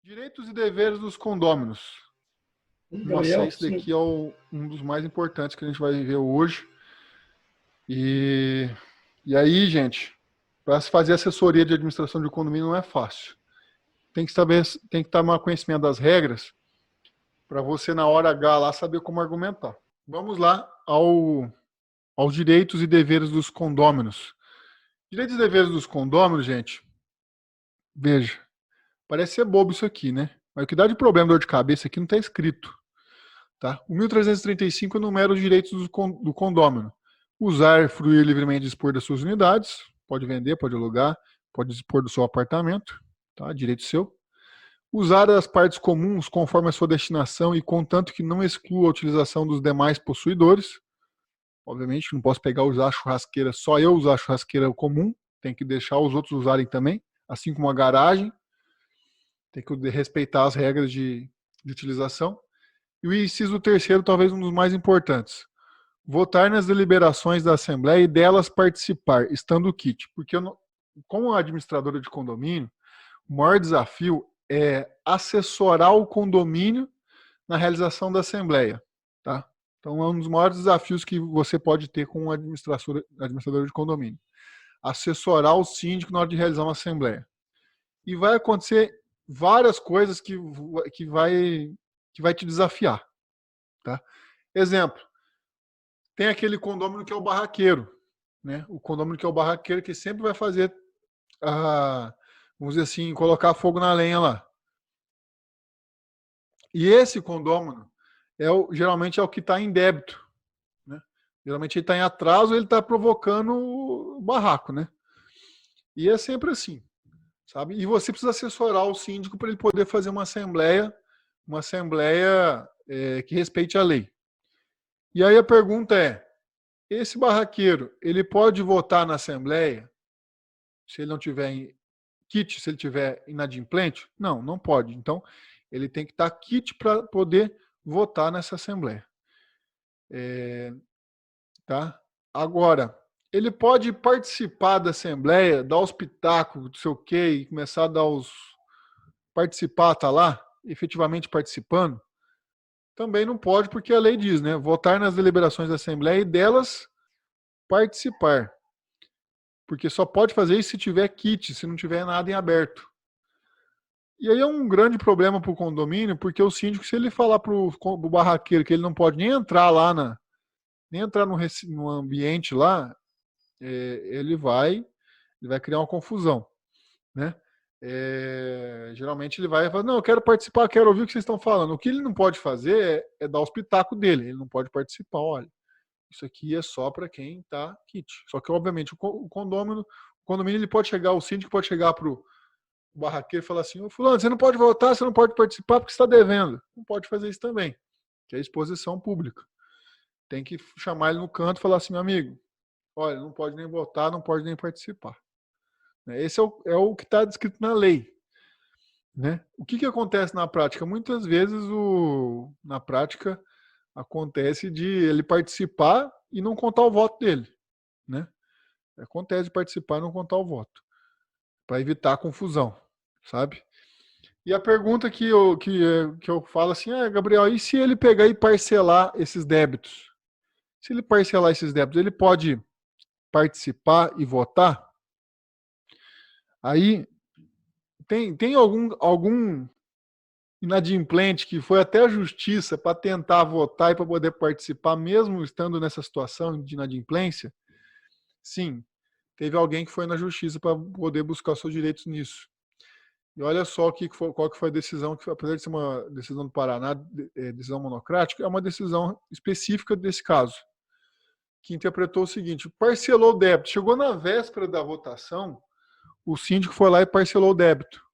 Direitos e deveres dos condôminos. Nossa, Gabriel, esse daqui é um dos mais importantes que a gente vai ver hoje. E aí, gente, para se fazer assessoria de administração de condomínio não é fácil. Tem que saber, tem que tomar conhecimento das regras para você, na hora H, lá, saber como argumentar. Vamos lá aos direitos e deveres dos condôminos. Direitos e deveres dos condôminos, gente, veja, parece ser bobo isso aqui, né? Mas o que dá de problema, dor de cabeça aqui não está escrito. Tá? O 1335 enumera os direitos do condômino. Usar, fruir livremente e dispor das suas unidades. Pode vender, pode alugar, pode dispor do seu apartamento. Tá? Direito seu. Usar as partes comuns conforme a sua destinação e contanto que não exclua a utilização dos demais possuidores. Obviamente, não posso pegar e usar a churrasqueira, só eu usar a churrasqueira comum. Tem que deixar os outros usarem também. Assim como a garagem. Tem que respeitar as regras de utilização. E o inciso terceiro, talvez um dos mais importantes. Votar nas deliberações da Assembleia e delas participar, estando o kit. Porque, como administradora de condomínio, o maior desafio é assessorar o condomínio na realização da Assembleia. Tá? Então, é um dos maiores desafios que você pode ter com um administrador de condomínio. Assessorar o síndico na hora de realizar uma Assembleia. E vai acontecer várias coisas que vai te desafiar. Tá? Exemplo, tem aquele condômino que é o barraqueiro. Né? O condômino que é o barraqueiro que sempre vai fazer, vamos dizer assim, colocar fogo na lenha lá. E esse condômino geralmente é o que está em débito. Né? Geralmente ele está em atraso, ele está provocando o barraco. Né? E é sempre assim. Sabe? E você precisa assessorar o síndico para ele poder fazer uma assembleia que respeite a lei. E aí a pergunta é, esse barraqueiro, ele pode votar na assembleia se ele não tiver kit, se ele tiver inadimplente? Não, não pode. Então, ele tem que estar kit para poder votar nessa assembleia. Tá? Agora, ele pode participar da assembleia, dar os pitacos, não sei o quê, e começar a dar participar, tá lá, efetivamente participando? Também não pode, porque a lei diz, né? Votar nas deliberações da Assembleia e delas participar. Porque só pode fazer isso se tiver kit, se não tiver nada em aberto. E aí é um grande problema para o condomínio, porque o síndico, se ele falar para o barraqueiro que ele não pode nem entrar lá, nem entrar no ambiente lá, ele vai criar uma confusão. Né? Geralmente ele vai falar, não, eu quero participar, quero ouvir o que vocês estão falando. O que ele não pode fazer é dar os pitacos dele, ele não pode participar, olha, isso aqui é só para quem está kit. Só que, obviamente, o condomínio ele pode chegar, o síndico pode chegar para o barraqueiro e falar assim, ô fulano, você não pode votar, você não pode participar porque você está devendo. Não pode fazer isso também, que é exposição pública. Tem que chamar ele no canto e falar assim, meu amigo, olha, não pode nem votar, não pode nem participar. Esse é o que está descrito na lei. Né? O que acontece na prática? Muitas vezes, na prática, acontece de ele participar e não contar o voto dele. Né? Acontece de participar e não contar o voto. Para evitar confusão, sabe? E a pergunta que eu falo assim, Gabriel, e se ele pegar e parcelar esses débitos? Se ele parcelar esses débitos, ele pode participar e votar? Aí, tem algum inadimplente que foi até a justiça para tentar votar e para poder participar, mesmo estando nessa situação de inadimplência? Sim, teve alguém que foi na justiça para poder buscar seus direitos nisso. E olha só qual que foi a decisão, que apesar de ser uma decisão do Paraná, decisão monocrática, é uma decisão específica desse caso, que interpretou o seguinte, parcelou o débito, chegou na véspera da votação, o síndico foi lá e parcelou o débito.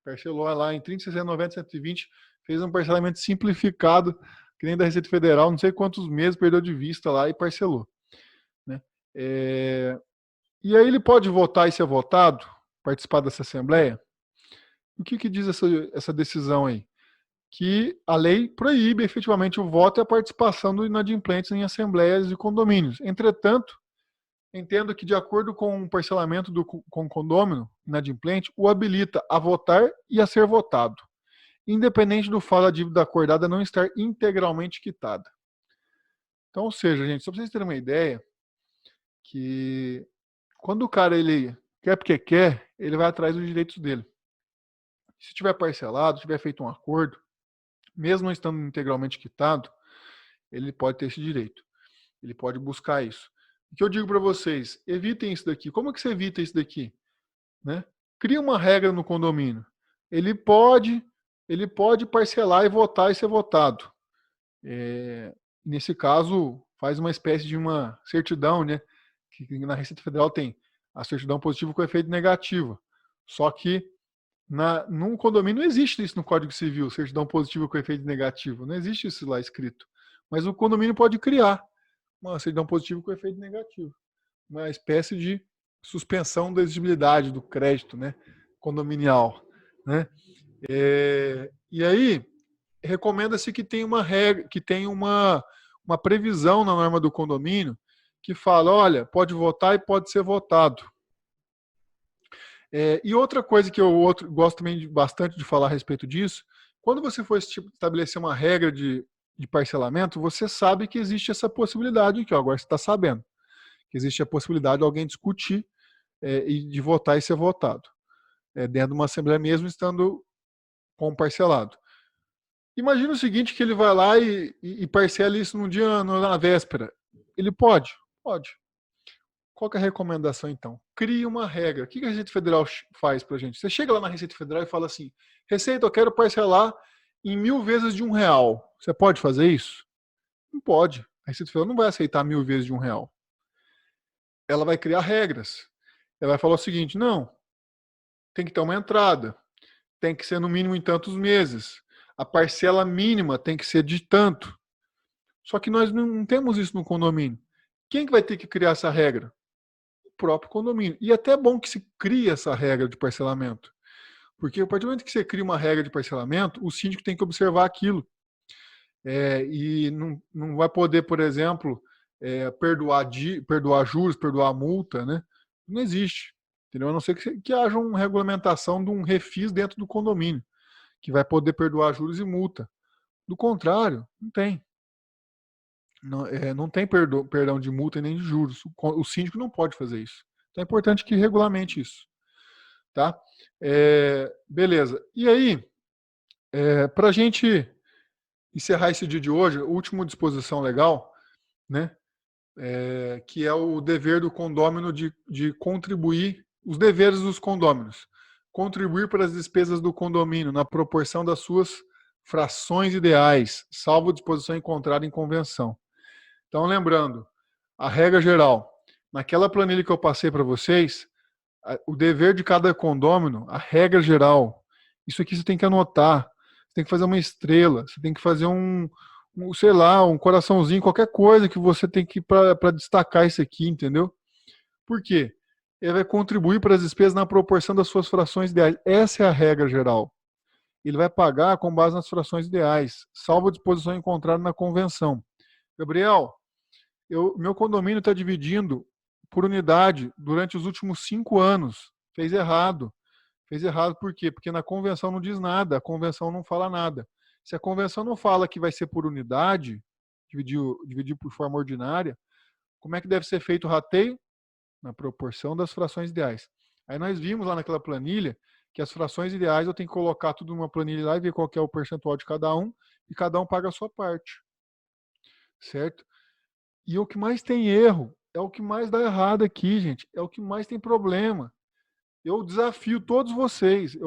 Parcelou lá em 30, 60, 90, 120, fez um parcelamento simplificado, que nem da Receita Federal, não sei quantos meses, perdeu de vista lá e parcelou. Né? E aí ele pode votar e ser votado, participar dessa Assembleia? O que diz essa decisão aí? Que a lei proíbe efetivamente o voto e a participação do inadimplentes em assembleias e condomínios. Entretanto, entendo que, de acordo com o parcelamento com o condômino inadimplente, o habilita a votar e a ser votado, independente do fato da dívida acordada não estar integralmente quitada. Então, ou seja, gente, só para vocês terem uma ideia, que quando o cara ele quer porque quer, ele vai atrás dos direitos dele. Se tiver parcelado, tiver feito um acordo, mesmo não estando integralmente quitado, ele pode ter esse direito. Ele pode buscar isso. O que eu digo para vocês, evitem isso daqui. Como é que você evita isso daqui? Né? Cria uma regra no condomínio. Ele pode parcelar e votar e ser votado. Nesse caso, faz uma espécie de uma certidão, né? Que na Receita Federal tem a certidão positiva com efeito negativo. Só que num condomínio não existe isso no Código Civil, certidão positiva com efeito negativo. Não existe isso lá escrito. Mas o condomínio pode criar uma certidão positiva com efeito negativo. Uma espécie de suspensão da exigibilidade do crédito, né, condominial. Né? E aí, recomenda-se que tenha uma regra, que tenha uma previsão na norma do condomínio que fala, olha, pode votar e pode ser votado. E outra coisa que eu gosto também bastante de falar a respeito disso, quando você for estabelecer uma regra de parcelamento, você sabe que existe essa possibilidade, que agora você está sabendo, que existe a possibilidade de alguém discutir e de votar e ser votado, dentro de uma assembleia mesmo estando com parcelado. Imagina o seguinte, que ele vai lá e parcela isso num dia, na véspera. Ele pode? Pode. Qual que é a recomendação, então? Crie uma regra. O que a Receita Federal faz pra gente? Você chega lá na Receita Federal e fala assim, Receita, eu quero parcelar em 1000 vezes de R$1. Você pode fazer isso? Não pode. A Receita Federal não vai aceitar 1000 vezes de R$1. Ela vai criar regras. Ela vai falar o seguinte, não, tem que ter uma entrada, tem que ser no mínimo em tantos meses, a parcela mínima tem que ser de tanto. Só que nós não temos isso no condomínio. Quem que vai ter que criar essa regra? O próprio condomínio. E até é bom que se crie essa regra de parcelamento. Porque a partir do momento que você cria uma regra de parcelamento, o síndico tem que observar aquilo. E não vai poder, por exemplo, perdoar juros, perdoar multa, né? Não existe. Entendeu? A não ser que haja uma regulamentação de um refis dentro do condomínio, que vai poder perdoar juros e multa. Do contrário, não tem. Não tem perdão de multa nem de juros. O síndico não pode fazer isso. Então é importante que regulamente isso. Tá? Beleza. E aí, para a gente encerrar esse dia de hoje, a última disposição legal, né? Que é o dever do condômino de contribuir, os deveres dos condôminos. Contribuir para as despesas do condomínio na proporção das suas frações ideais, salvo disposição encontrada em convenção. Então, lembrando, a regra geral, naquela planilha que eu passei para vocês, o dever de cada condômino, a regra geral, isso aqui você tem que anotar, você tem que fazer uma estrela, você tem que fazer sei lá, um coraçãozinho, qualquer coisa que você tem que para destacar isso aqui, entendeu? Por quê? Ele vai contribuir para as despesas na proporção das suas frações ideais. Essa é a regra geral. Ele vai pagar com base nas frações ideais, salvo a disposição encontrada na convenção. Gabriel, meu condomínio está dividindo por unidade durante os últimos 5 anos. Fez errado. Fez errado por quê? Porque na convenção não diz nada, a convenção não fala nada. Se a convenção não fala que vai ser por unidade, dividir por forma ordinária, como é que deve ser feito o rateio? Na proporção das frações ideais. Aí nós vimos lá naquela planilha que as frações ideais eu tenho que colocar tudo numa planilha lá e ver qual que é o percentual de cada um, e cada um paga a sua parte. Certo? E o que mais tem erro, é o que mais dá errado aqui, gente, é o que mais tem problema. Eu desafio todos vocês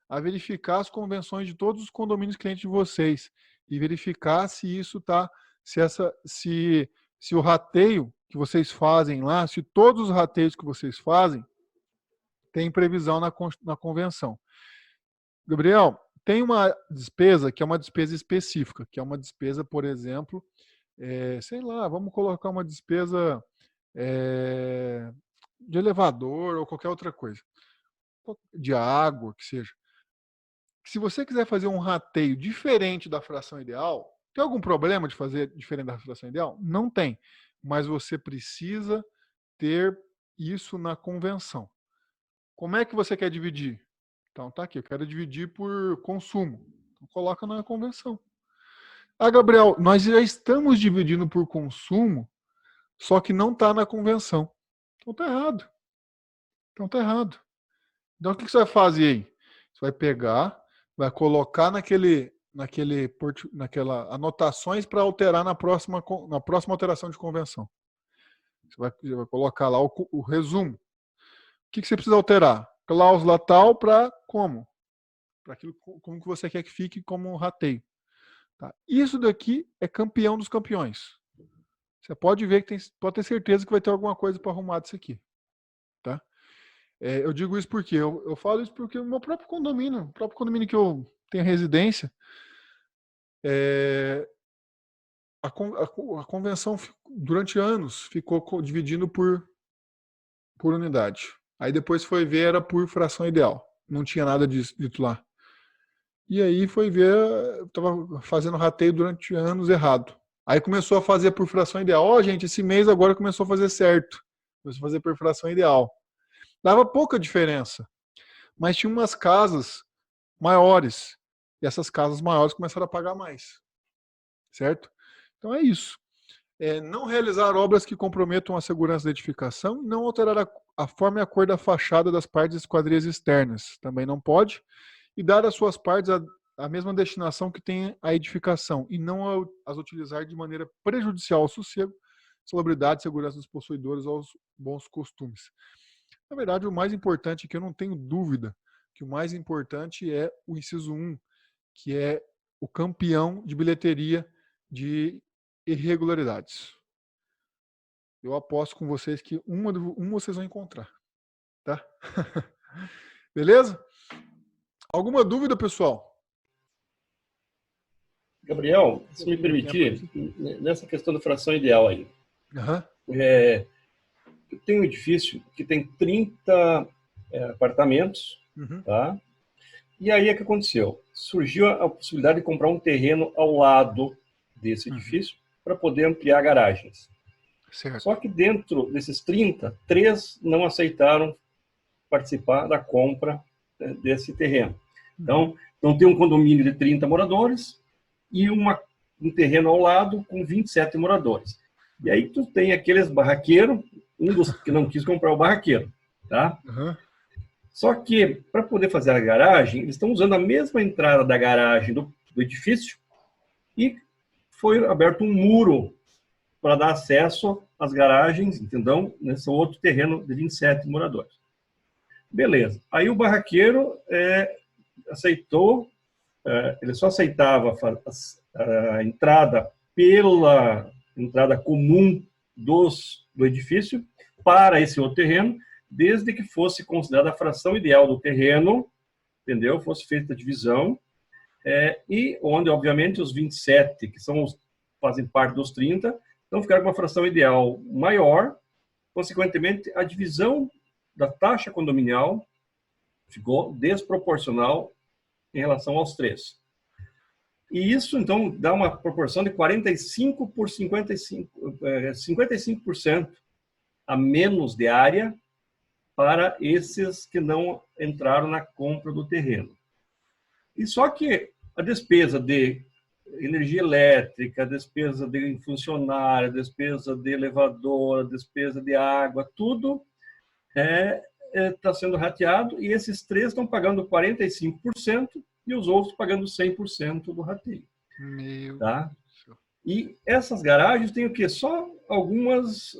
a verificar as convenções de todos os condomínios clientes de vocês e verificar se isso tá, se o rateio que vocês fazem lá, se todos os rateios que vocês fazem tem previsão na convenção. Gabriel, tem uma despesa que é uma despesa específica, que é uma despesa, por exemplo, sei lá, vamos colocar uma despesa de elevador ou qualquer outra coisa, de água, que seja. Se você quiser fazer um rateio diferente da fração ideal, tem algum problema de fazer diferente da fração ideal? Não tem. mas você precisa ter isso na convenção. Como é que você quer dividir? Então tá aqui, eu quero dividir por consumo. Então, coloca na convenção. Ah, Gabriel, nós já estamos dividindo por consumo, só que não está na convenção. Então tá errado. Então tá errado. Então o que você vai fazer aí? Você vai pegar, vai colocar naquela anotações para alterar na próxima alteração de convenção. Você vai colocar lá o resumo. O que você precisa alterar? Cláusula tal para como? Para aquilo como que você quer que fique como rateio. Tá? Isso daqui é campeão dos campeões. Você pode ver que pode ter certeza que vai ter alguma coisa para arrumar disso aqui. Tá? Eu digo isso porque eu falo isso porque o meu próprio condomínio que eu tenho residência, a convenção durante anos ficou dividindo por unidade. Aí depois foi ver, era por fração ideal. Não tinha nada disso dito lá. E aí foi ver, estava fazendo rateio durante anos errado. Aí começou a fazer por fração ideal. Ó, gente, esse mês agora começou a fazer certo. Começou a fazer por fração ideal. Dava pouca diferença. Mas tinha umas casas maiores. E essas casas maiores começaram a pagar mais. Certo? Então é isso. Não realizar obras que comprometam a segurança da edificação, não alterar a forma e a cor da fachada das partes das esquadrias externas. Também não pode. E dar às suas partes a mesma destinação que tem a edificação, e não as utilizar de maneira prejudicial ao sossego, salubridade e segurança dos possuidores ou aos bons costumes. Na verdade, o mais importante, que eu não tenho dúvida, que o mais importante é o inciso 1, que é o campeão de bilheteria de irregularidades. Eu aposto com vocês que uma vocês vão encontrar. Tá? Beleza? Alguma dúvida, pessoal? Gabriel, se me permitir, nessa questão da fração ideal aí. Eu tenho um edifício que tem 30 apartamentos, tá? E aí o que aconteceu? Surgiu a possibilidade de comprar um terreno ao lado desse edifício para poder ampliar garagens. Certo. Só que dentro desses 30, 3 não aceitaram participar da compra desse terreno. Então tem um condomínio de 30 moradores e um terreno ao lado com 27 moradores. E aí tu tem aqueles barraqueiros, um dos que não quis comprar o barraqueiro, tá? Só que, para poder fazer a garagem, eles estão usando a mesma entrada da garagem do edifício e foi aberto um muro para dar acesso às garagens, entendeu? Nesse outro terreno de 27 moradores. Beleza. Aí o barraqueiro aceitou, ele só aceitava a entrada pela entrada comum do edifício para esse outro terreno, desde que fosse considerada a fração ideal do terreno, entendeu? Fosse feita a divisão, e onde, obviamente, os 27, que fazem parte dos 30, então ficaram com uma fração ideal maior, consequentemente, a divisão da taxa condominial ficou desproporcional em relação aos 3. E isso, então, dá uma proporção de 45 por 55, 55% a menos de área para esses que não entraram na compra do terreno. E só que a despesa de energia elétrica, a despesa de funcionário, a despesa de elevador, a despesa de água, tudo está sendo rateado, e esses 3 estão pagando 45% e os outros pagando 100% do rateio. Tá? E essas garagens têm o quê? Só alguns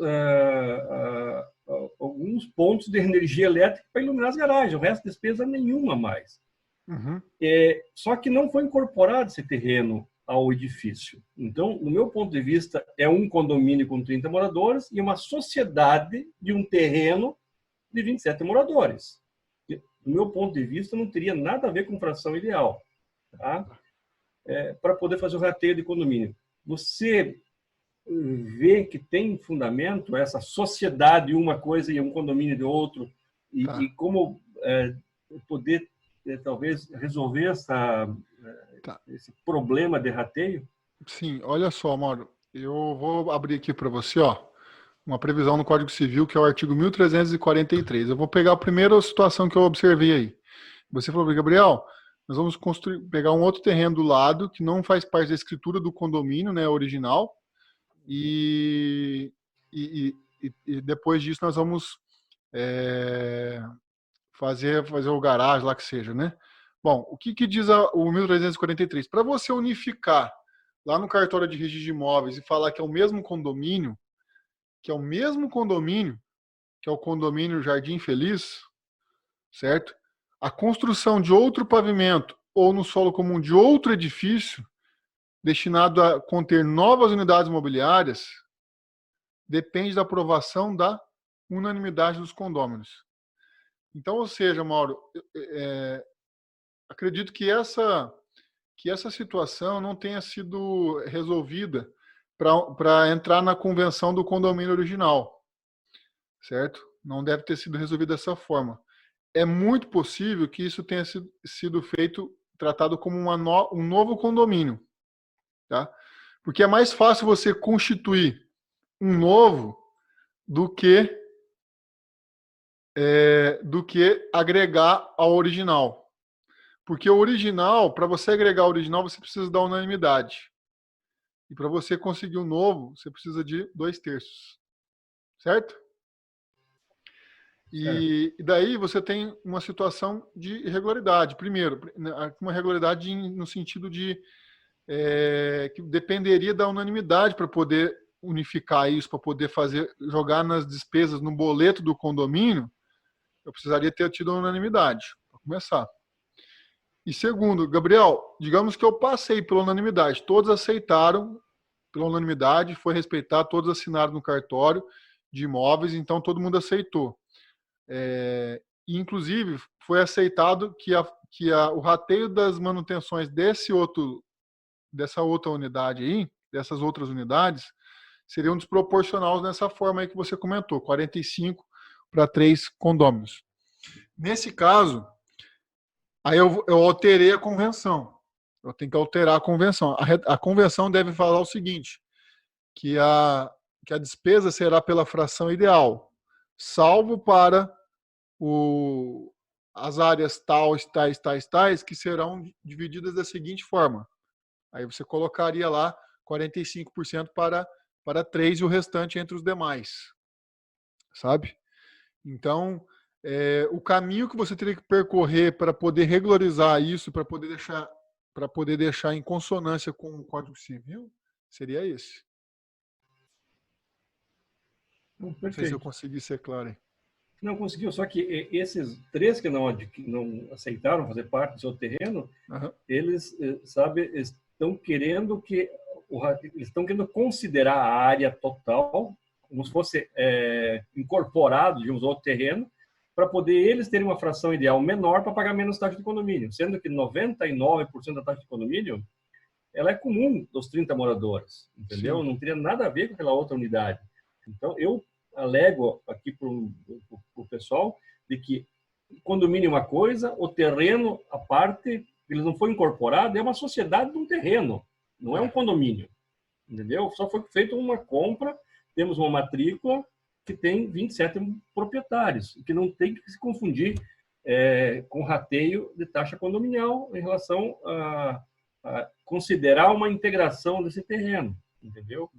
pontos de energia elétrica para iluminar as garagens, o resto despesa nenhuma mais. Só que não foi incorporado esse terreno ao edifício. Então, no meu ponto de vista, é um condomínio com 30 moradores e uma sociedade de um terreno de 27 moradores. Do meu ponto de vista, não teria nada a ver com fração ideal, tá? Para poder fazer o rateio de condomínio. Você vê que tem fundamento essa sociedade de uma coisa e um condomínio de outro, e como poder, talvez, resolver esse problema de rateio? Sim, olha só, Mauro. Eu vou abrir aqui para você, ó, uma previsão no Código Civil, que é o artigo 1343. Eu vou pegar a primeira situação que eu observei aí. Você falou, Gabriel, nós vamos pegar um outro terreno do lado, que não faz parte da escritura do condomínio, né, original, e, e, e depois disso nós vamos fazer o garagem lá que seja, né? Bom, o que diz o 1343? Para você unificar lá no cartório de registro de imóveis e falar que é o mesmo condomínio, que é o condomínio Jardim Feliz, certo? A construção de outro pavimento ou no solo comum de outro edifício destinado a conter novas unidades imobiliárias depende da aprovação da unanimidade dos condôminos. Então, ou seja, Mauro, acredito que essa situação não tenha sido resolvida para entrar na convenção do condomínio original, certo? Não deve ter sido resolvido dessa forma. É muito possível que isso tenha sido feito, tratado como um novo condomínio, tá? Porque é mais fácil você constituir um novo do que agregar ao original. Porque o original, para você agregar o original, você precisa da unanimidade. E para você conseguir um novo, você precisa de 2/3. Certo? E daí você tem uma situação de irregularidade. Primeiro, uma irregularidade no sentido de que dependeria da unanimidade para poder unificar isso, para poder jogar nas despesas, no boleto do condomínio, eu precisaria ter tido a unanimidade, para começar. E segundo, Gabriel, digamos que eu passei pela unanimidade, todos aceitaram pela unanimidade, foi respeitado, todos assinaram no cartório de imóveis, então todo mundo aceitou. E, inclusive, foi aceitado que o rateio das manutenções dessa outra unidade aí, dessas outras unidades, seriam desproporcionais nessa forma aí que você comentou, 45 para 3 condôminos. Nesse caso, aí eu alterei a convenção. Eu tenho que alterar a convenção. A convenção deve falar o seguinte, que a despesa será pela fração ideal, salvo para as áreas tais, que serão divididas da seguinte forma. Aí você colocaria lá 45% para 3 e o restante entre os demais. Sabe? Então, o caminho que você teria que percorrer para poder regularizar isso, para poder deixar em consonância com o Código Civil, seria esse. Não sei se eu consegui ser claro aí. Não conseguiu, só que esses 3 que não aceitaram fazer parte do seu terreno, eles, estão querendo considerar a área total como se fosse incorporado, digamos, ao terreno, para poder eles terem uma fração ideal menor para pagar menos taxa de condomínio, sendo que 99% da taxa de condomínio ela é comum dos 30 moradores, entendeu? Sim. Não teria nada a ver com aquela outra unidade. Então, eu alego aqui para o pessoal de que condomínio é uma coisa, o terreno, a parte, ele não foi incorporado, é uma sociedade de um terreno, não é um condomínio, entendeu? Só foi feita uma compra, temos uma matrícula que tem 27 proprietários, que não tem que se confundir com rateio de taxa condominial em relação a considerar uma integração desse terreno, entendeu?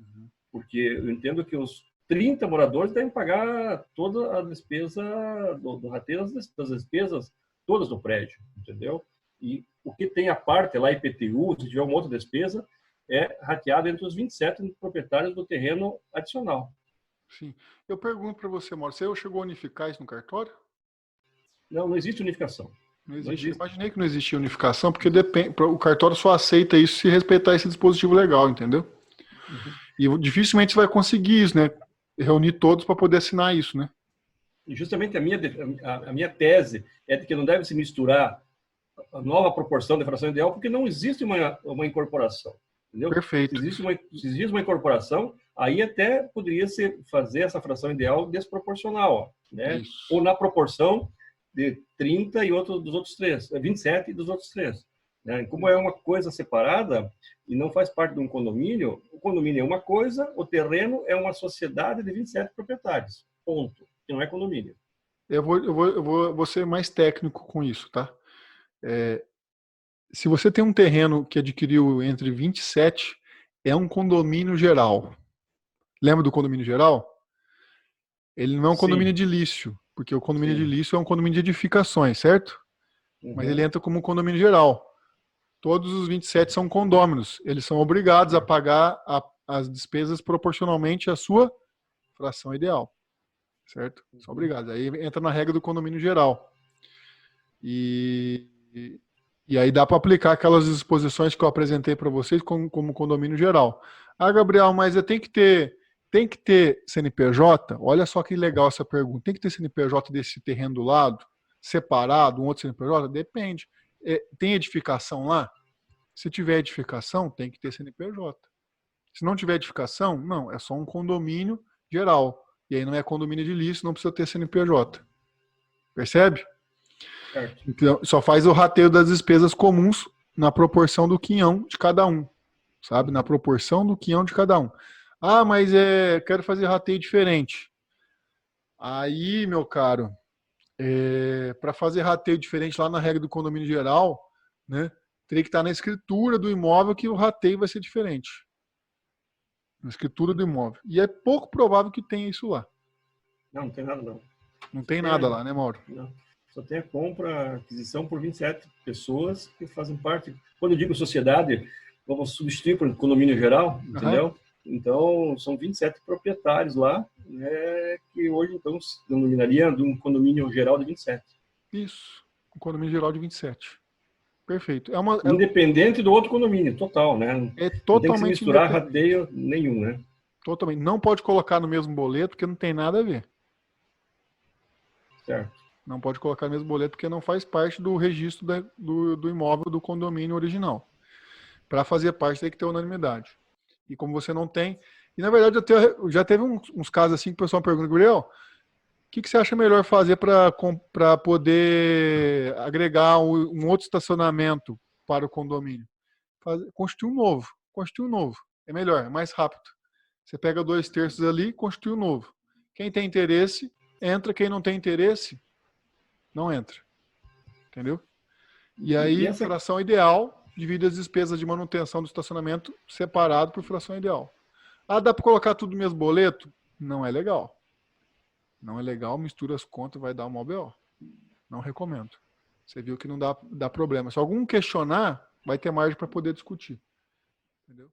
Porque eu entendo que os 30 moradores devem pagar toda a despesa do rateio das despesas todas do prédio, entendeu? E o que tem a parte lá, IPTU, se tiver uma outra despesa, é rateado entre os 27 proprietários do terreno adicional. Sim. Eu pergunto para você, Mauro, você chegou a unificar isso no cartório? Não existe unificação. Não existe. Imaginei que não existia unificação, porque o cartório só aceita isso se respeitar esse dispositivo legal, entendeu? E dificilmente você vai conseguir isso, né? Reunir todos para poder assinar isso, né? E justamente a minha tese é de que não deve se misturar a nova proporção de fração ideal, porque não existe uma incorporação, entendeu? Perfeito. Se existe uma incorporação, aí até poderia se fazer essa fração ideal desproporcional, né? Isso. Ou na proporção de 30 e dos outros 3, 27 e dos outros 3. né? Como é uma coisa separada e não faz parte de um condomínio, o condomínio é uma coisa, o terreno é uma sociedade de 27 proprietários. Ponto. Que não é condomínio. Eu vou ser mais técnico com isso, tá? Se você tem um terreno que adquiriu entre 27, é um condomínio geral. Lembra do condomínio geral? Ele não é um condomínio Sim, edilício, porque o condomínio sim. edilício é um condomínio de edificações, certo? Mas ele Uhum. entra como um condomínio geral. Todos os 27 são condôminos. Eles são obrigados a pagar as despesas proporcionalmente à sua fração ideal, certo? São obrigados. Aí entra na regra do condomínio geral. E, e aí dá para aplicar aquelas disposições que eu apresentei para vocês como condomínio geral. Ah, Gabriel, mas tem que ter CNPJ? Olha só que legal essa pergunta. Tem que ter CNPJ desse terreno do lado, separado, um outro CNPJ? Depende. Tem edificação lá? Se tiver edificação, tem que ter CNPJ. Se não tiver edificação, não, é só um condomínio geral. E aí não é condomínio edilício, não precisa ter CNPJ. Percebe? Certo. Então, só faz o rateio das despesas comuns na proporção do quinhão de cada um, sabe? Na proporção do quinhão de cada um. Ah, mas quero fazer rateio diferente. Aí, meu caro, para fazer rateio diferente lá na regra do condomínio geral, né, teria que estar na escritura do imóvel que o rateio vai ser diferente. Na escritura do imóvel. E é pouco provável que tenha isso lá. Não, não tem nada não. Não Só tem tem nada lá, né, Mauro? não. Só tem a compra, a aquisição por 27 pessoas que fazem parte. Quando eu digo sociedade, vamos substituir por condomínio geral, Aham. entendeu? Então, são 27 proprietários lá, né, que hoje, então, se denominaria de um condomínio geral de 27. Isso. Um condomínio geral de 27. Perfeito. Independente do outro condomínio, total, né? É Não tem que se totalmente misturar independente. rateio nenhum, né? Totalmente. Não pode colocar no mesmo boleto porque não tem nada a ver. Certo. Não pode colocar no mesmo boleto porque não faz parte do registro do imóvel do condomínio original. Para fazer parte tem que ter unanimidade. E como você não tem. E na verdade já teve uns casos assim que o pessoal pergunta, Gabriel, o que você acha melhor fazer para poder agregar um outro estacionamento para o condomínio? Construir um novo. Construir um novo. É melhor, é mais rápido. Você pega 2/3 ali, constitui um novo. Quem tem interesse, entra. Quem não tem interesse, não entra. Entendeu? E E aí, essa, fração ideal, divide as despesas de manutenção do estacionamento separado por fração ideal. Ah, dá para colocar tudo no mesmo boleto? Não é legal. Não é legal, mistura as contas, vai dar uma OBO. Não recomendo. Você viu que não dá problema. Se algum questionar, vai ter margem para poder discutir. Entendeu?